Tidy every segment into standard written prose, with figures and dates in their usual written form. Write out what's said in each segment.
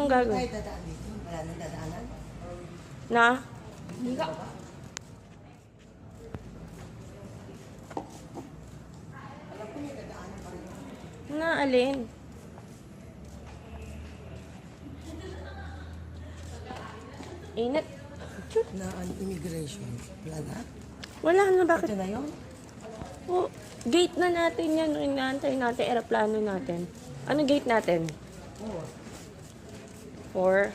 Anong gagawin? Tayo dadaan dito. Wala nang dadaanan. Na? Higa. Na, alin? Init. Na ang immigration. Wala na? Wala na, bakit? Ito na yun? Oh, gate na natin yan. Inaantay natin, aeroplano natin. Ano gate natin? Oo. 4.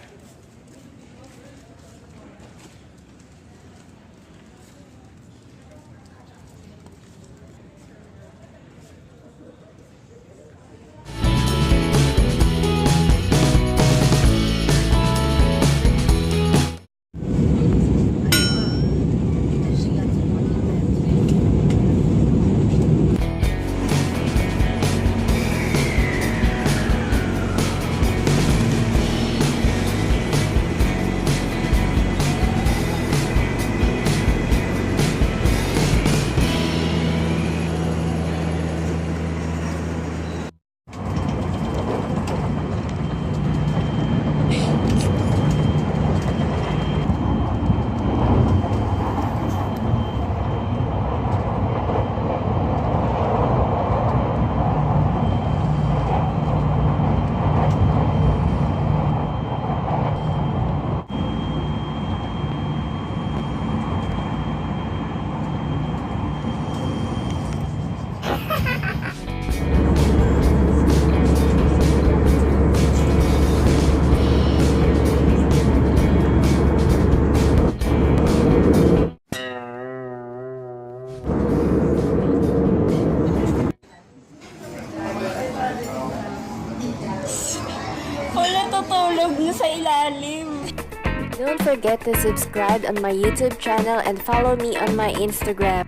Wala, tutulog na sa ilalim. Don't forget to subscribe on my YouTube channel and follow me on my Instagram.